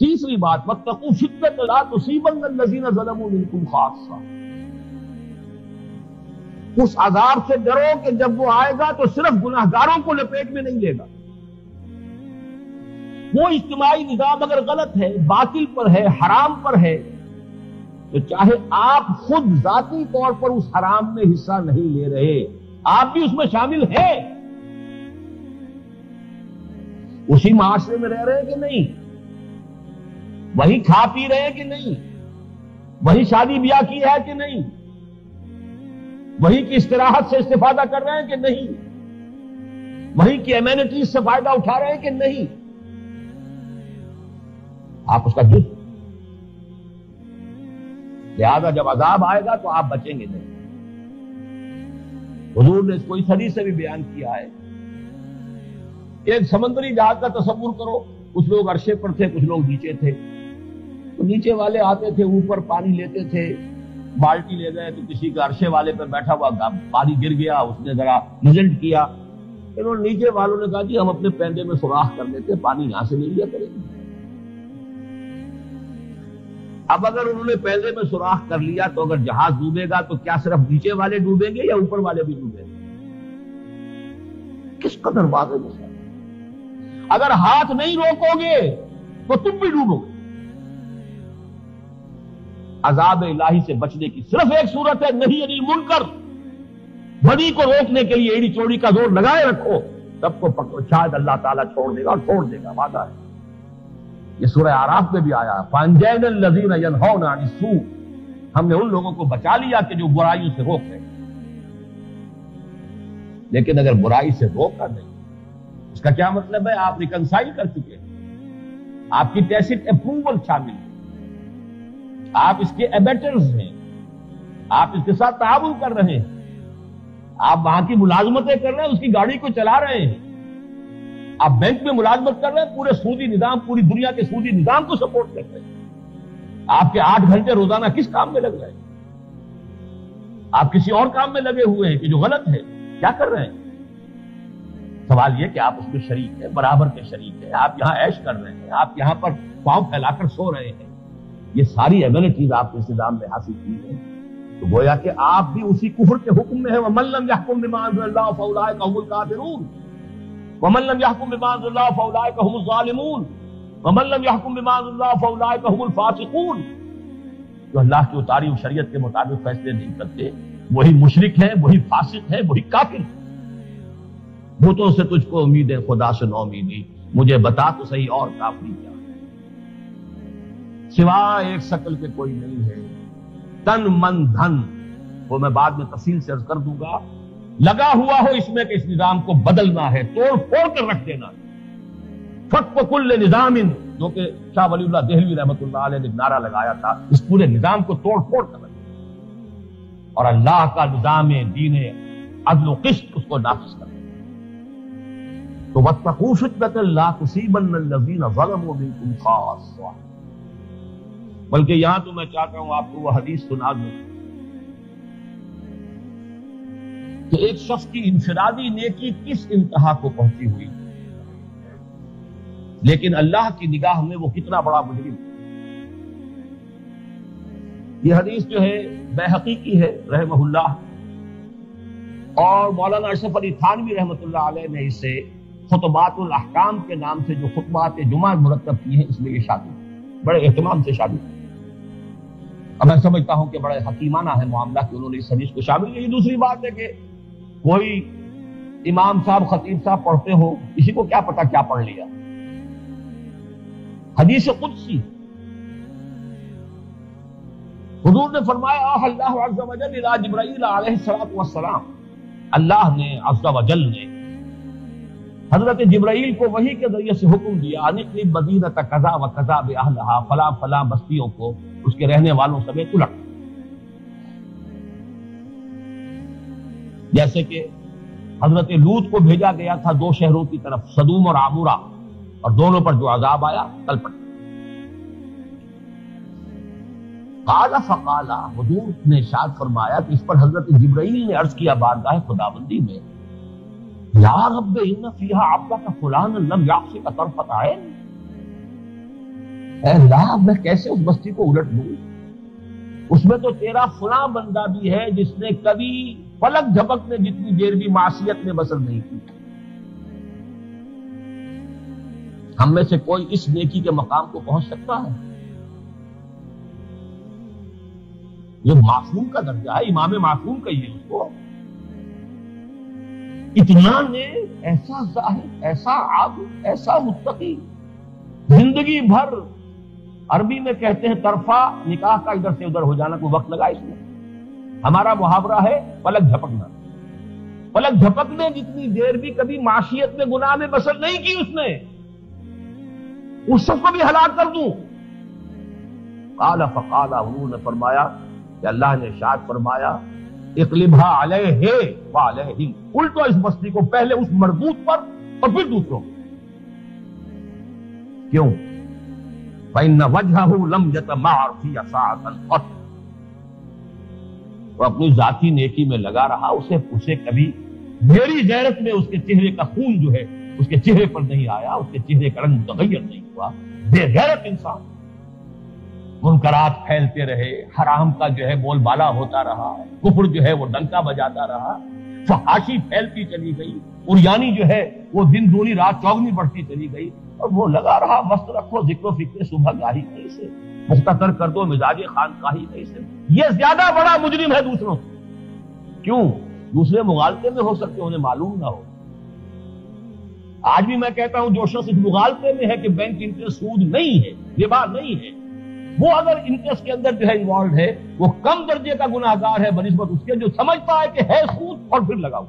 تیسری بات واتقوا فتنة لا تصيبن الذين ظلموا منكم خاصة، اس عذاب سے ڈرو کہ جب وہ آئے گا تو صرف گناہگاروں کو لپیٹ میں نہیں لے گا۔ وہ اجتماعی نظام اگر غلط ہے، باطل پر ہے، حرام پر ہے، تو چاہے آپ خود ذاتی طور پر اس حرام میں حصہ نہیں لے رہے، آپ بھی اس میں شامل ہیں، اسی معاشرے میں رہ رہے ہیں کہ نہیں، وہی کھا پی رہے ہیں کہ نہیں، وہی شادی بیاہ کی ہے کہ نہیں، وہی کی استراحت سے استفادہ کر رہے ہیں کہ نہیں، وہی کی ایمینٹیز سے فائدہ اٹھا رہے ہیں کہ نہیں، آپ اس کا جز، لہذا جب عذاب آئے گا تو آپ بچیں گے نہیں۔ حضور نے اس کو اس حدیث سے بھی بیان کیا ہے، ایک سمندری جہاز کا تصور کرو، کچھ لوگ عرشے پر تھے، کچھ لوگ نیچے تھے، تو نیچے والے آتے تھے، اوپر پانی لیتے تھے، بالٹی لے گئے تو کسی کا عرشے والے پر بیٹھا ہوا پانی گر گیا، اس نے ذرا ریزلٹ کیا، انہوں نے نیچے والوں نے کہا جی ہم اپنے پیندے میں سوراخ کر لیتے، پانی یہاں سے لے لیا کریں گے۔ اب اگر انہوں نے پیندے میں سوراخ کر لیا تو اگر جہاز ڈوبے گا تو کیا صرف نیچے والے ڈوبیں گے یا اوپر والے بھی ڈوبیں گے؟ کس قدر واضح مسئلہ۔ اگر ہاتھ نہیں روکو گے تو تم بھی ڈوبو گے۔ عذاب الہی سے بچنے کی صرف ایک صورت ہے، نہیں انل منکر، بدی کو روکنے کے لیے ایڑی چوڑی کا زور لگائے رکھو، سب کو پکڑو، شاید اللہ تعالیٰ چھوڑ دے گا، اور چھوڑ دے گا، وعدہ ہے۔ یہ سورہ اعراف میں بھی آیا، فَأَنجَيْنَا الَّذِينَ يَنْهَوْنَ عَنِ السُّوءِ، ہم نے ان لوگوں کو بچا لیا کہ جو برائیوں سے روک رہے۔ لیکن اگر برائی سے روکا نہیں، اس کا کیا مطلب ہے؟ آپ ریکنسائل کر چکے ہیں، آپ کی ٹیسٹ اپروول شامل ہے، آپ اس کے ایبیٹرز ہیں، آپ اس کے ساتھ تعاون کر رہے ہیں، آپ وہاں کی ملازمتیں کر رہے ہیں، اس کی گاڑی کو چلا رہے ہیں، آپ بینک میں ملازمت کر رہے ہیں، پورے سودی نظام، پوری دنیا کے سودی نظام کو سپورٹ کر رہے ہیں۔ آپ کے 8 گھنٹے روزانہ کس کام میں لگ رہے ہیں؟ آپ کسی اور کام میں لگے ہوئے ہیں کہ جو غلط ہے، کیا کر رہے ہیں؟ سوال یہ کہ آپ اس میں شریک ہیں، برابر کے شریک ہیں، آپ یہاں عیش کر رہے ہیں، آپ یہاں پر پاؤں پھیلا کر سو رہے ہیں، یہ ساری ایمینٹیز آپ نے اس نظام میں حاصل کی ہیں، تو گویا کہ آپ بھی اسی کفر کے حکم میں ہیں۔ وَمَن لَّمْ يَحْكُم بِمَا أَنزَلَ اللَّهُ فَأُولَٰئِكَ هُمُ الْكَافِرُونَ وَمَن لَّمْ يَحْكُم بِمَا أَنزَلَ اللَّهُ فَأُولَٰئِكَ هُمُ الظَّالِمُونَ وَمَن لَّمْ يَحْكُم بِمَا أَنزَلَ اللَّهُ فَأُولَٰئِكَ هُمُ الْفَاسِقُونَ، جو اللہ کی اتاری ہوئی شریعت کے مطابق فیصلے نہیں کرتے وہی مشرک ہیں، وہی فاسق ہیں، وہی کافر ہیں۔ بتوں سے تجھ کو امید ہے، خدا سے نو امیدی، مجھے بتا تو صحیح اور کافری کیا ہے؟ سوا ایک شکل کے کوئی نہیں ہے، تن من دھن، وہ میں بعد میں تفصیل سے عرض کر دوں گا، لگا ہوا ہو اس میں کہ اس نظام کو بدلنا ہے، توڑ پھوڑ کر رکھ دینا۔ فَقْفَ كُلِّ نِظَامٍ، جو کہ شاہ ولی اللہ دہلوی رحمۃ اللہ علیہ نے نعرہ لگایا تھا، اس پورے نظام کو توڑ پھوڑ کر رکھ دینا اور اللہ کا نظام دین عدل و قسط اس کو نافذ کرنا۔ تو وَاتَّقُوا فِتْنَةً لَا تُصِيبَنَّ الَّذِينَ ظَلَمُوا مِنكُمْ خَاصَّةً، بلکہ یہاں تو میں چاہتا ہوں آپ کو وہ حدیث سنا دوں کہ ایک شخص کی انفرادی نیکی کس انتہا کو پہنچی ہوئی، لیکن اللہ کی نگاہ میں وہ کتنا بڑا مجرم۔ یہ حدیث جو ہے بیہقی کی ہے رحمہ اللہ، اور مولانا اشرف علی تھانوی رحمۃ اللہ علیہ نے اسے خطبات الاحکام کے نام سے جو خطبات جمعہ مرتب کی ہیں، اس میں یہ شامل، بڑے اہتمام سے شامل۔ اب میں سمجھتا ہوں کہ بڑے حکیمانہ ہے معاملہ کہ انہوں نے اس حدیث کو شامل کیا۔ دوسری بات ہے کہ کوئی امام صاحب، خطیب صاحب پڑھتے ہو، کسی کو کیا پتا کیا پڑھ لیا، حدیث قدسی، حضور نے فرمایا آہ اللہ عز و جل الی جبرائیل علیہ الصلوۃ والسلام، اللہ نے عز و جل نے حضرت جبرائیل کو وحی کے ذریعے سے حکم دیا، انقلب مدینۃ کذا و کذا باہلھا، فلاں فلاں بستیوں کو اس کے رہنے والوں سمیت الٹ، جیسے کہ حضرت لوط کو بھیجا گیا تھا 2 شہروں کی طرف، سدوم اور عمورہ، اور دونوں پر جو عذاب آیا کل پٹ۔ قال فقال، حضور نے ارشاد فرمایا کہ اس پر حضرت جبرائیل نے عرض کیا بارگاہ خداوندی میں، یا رب ان فیہا عبدک فلانا لم یعصک طرفۃ عین، اے اللہ میں کیسے اس بستی کو الٹ دوں؟ اس میں تو تیرا فلاں بندہ بھی ہے جس نے کبھی پلک جھپکنے جتنی دیر بھی معصیت میں بسر نہیں کی. ہم میں سے کوئی اس نیکی کے مقام کو پہنچ سکتا ہے؟ یہ معصوم کا درجہ ہے، امام معصوم کہیے اس کو. اتنا نے ایسا زاہد، ایسا عابد، ایسا متقی، زندگی بھر عربی میں کہتے ہیں طرفہ نکاح کا ادھر سے ادھر ہو جانا، کوئی وقت لگا اس میں. ہمارا محاورہ ہے پلک جھپکنا. پلک جھپکنے جتنی دیر بھی کبھی معصیت میں گناہ میں بسر نہیں کی اس نے، اس شخص کو بھی ہلاک کر دوں. قال فقال، حضور نے فرمایا کہ اللہ نے ارشاد فرمایا اقلبھا علیہ وعلیہ، الٹو اس بستی کو پہلے اس مردود پر اور پھر دوسروں کو. کیوں؟ فإن وجهه لم يتمعر في ساعة قط. وہ اپنی ذاتی نیکی میں لگا رہا، اسے کبھی میری غیرت میں اس کے چہرے کا خون جو ہے اس کے چہرے پر نہیں آیا، اس کے چہرے کا رنگ متغیر نہیں ہوا. بے غیرت انسان منکرات پھیلتے رہے، حرام کا جو ہے بول بالا ہوتا رہا، کفر جو ہے وہ ڈنکا بجاتا رہا، فحاشی پھیلتی چلی گئی، اور یعنی جو ہے وہ دن دونی رات چوگنی بڑھتی چلی گئی، اور وہ لگا رہا مست رکھو ذکر و فکر صبح گاہی نہیں سے، مختصر کر دو مزاج خانقاہی نہیں سے. یہ زیادہ بڑا مجرم ہے دوسروں سے. کیوں؟ دوسرے مغالطے میں ہو سکتے انہیں معلوم نہ ہو. آج بھی میں کہتا ہوں جو شخص اس مغالطے میں ہے کہ بینک انٹرسٹ سود نہیں ہے، ربا نہیں ہے، وہ اگر انٹرسٹ کے اندر جو ہے انوالوڈ ہے، وہ کم درجے کا گناہ گار ہے بنسبت اس کے جو سمجھتا ہے کہ ہے سود اور پھر لگاؤ.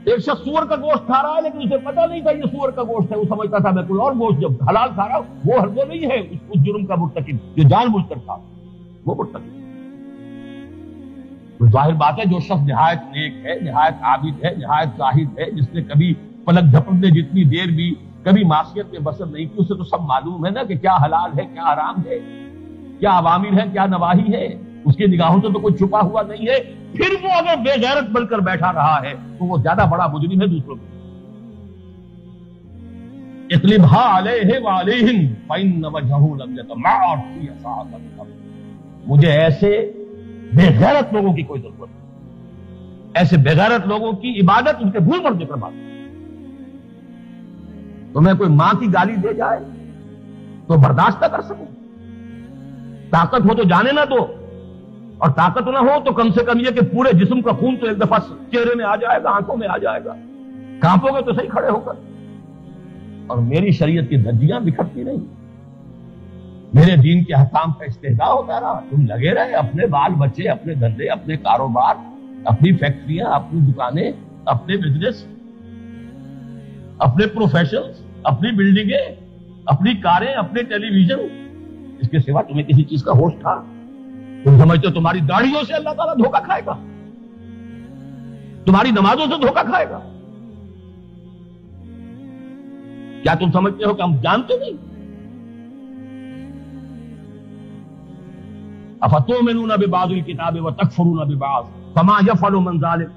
ایک شخص سور کا گوشت کھا رہا ہے لیکن اسے پتہ نہیں تھا یہ سور کا گوشت ہے، وہ سمجھتا تھا میں کوئی اور گوشت جب حلال کھا رہا ہوں. وہ نہیں ہے اس جرم کا مرتکب جو جان بوجھ کر کھا، وہ مرتکب. ظاہر بات ہے جو شخص نہایت نیک ہے، نہایت عابد ہے، نہایت زاہد ہے، جس نے کبھی پلک جھپکنے جتنی دیر بھی کبھی معصیت میں بسر نہیں کی، اسے تو سب معلوم ہے نا کہ کیا حلال ہے کیا حرام ہے، کیا اوامر ہے کیا نواہی ہے. اس کی نگاہوں سے تو کوئی چھپا ہوا نہیں ہے. پھر وہ اگر بے غیرت بن کر بیٹھا رہا ہے تو وہ زیادہ بڑا مجرم ہے دوسروں کو. اقلبھا علیہ وعلیہم فإن وجهه لم يتمعر في ساعة قط. مجھے ایسے بے غیرت لوگوں کی کوئی ضرورت نہیں، ایسے بے غیرت لوگوں کی عبادت ان کے بھول پڑنے پر بات. تمہیں کوئی ماں کی گالی دے جائے تو برداشت نہ کر سکو، طاقت ہو تو جانے نہ دو، اور طاقت نہ ہو تو کم سے کم یہ کہ پورے جسم کا خون تو ایک دفعہ چہرے میں آ جائے گا، آنکھوں میں آ جائے گا، کانپو گے تو صحیح کھڑے ہو کر. اور میری شریعت کی دھجیاں بکھرتی نہیں، میرے دین کے احکام کا استحضاء ہوتا رہا. تم لگے رہے اپنے بال بچے، اپنے دھندے، اپنے کاروبار، اپنی فیکٹریاں، اپنی دکانیں، اپنے بزنس، اپنے پروفیشنز، اپنی بلڈنگیں، اپنی کاریں، اپنے ٹیلی ویژن. اس کے سوا تمہیں کسی چیز کا ہوش تھا؟ تم سمجھتے ہو تمہاری داڑھیوں سے اللہ تعالیٰ دھوکہ کھائے گا، تمہاری نمازوں سے دھوکہ کھائے گا؟ کیا تم سمجھتے ہو کہ ہم جانتے نہیں؟ افتؤمنون ببعض الکتاب وتکفرون ببعض فما يفعل من ذلك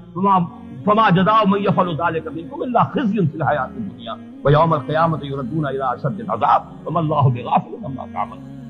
فما جزاء من يفعل ذلك منكم الا خزي في الحياة الدنيا ويوم القيامة يردون الى اشد العذاب وما الله بغافل عما تعملون.